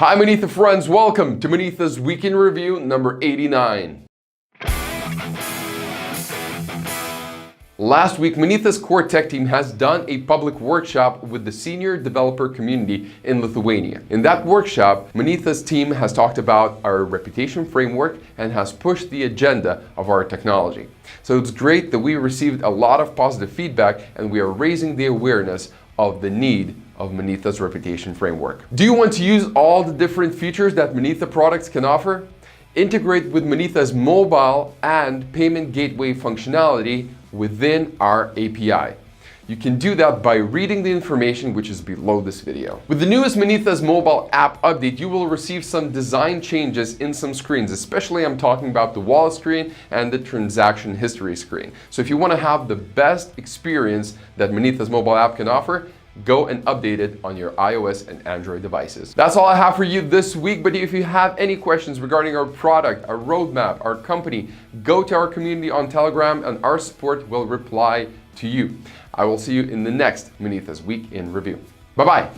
Hi Monetha friends, welcome to Monetha's Week in Review number 89. Last week, Monetha's core tech team has done a public workshop with the senior developer community in Lithuania. In that workshop, Monetha's team has talked about our reputation framework and has pushed the agenda of our technology. So it's great that we received a lot of positive feedback and we are raising the awareness of the need of Monetha's reputation framework. Do you want to use all the different features that Monetha products can offer? Integrate with Monetha's mobile and payment gateway functionality within our API. You can do that by reading the information which is below this video. With the newest Monetha's mobile app update, you will receive some design changes in some screens, especially I'm talking about the wallet screen and the transaction history screen. So if you want to have the best experience that Monetha's mobile app can offer, go and update it on your iOS and Android devices. That's all I have for you this week, but if you have any questions regarding our product, our roadmap, our company, go to our community on Telegram and our support will reply to you. I will see you in the next Monetha's Week in Review. Bye-bye.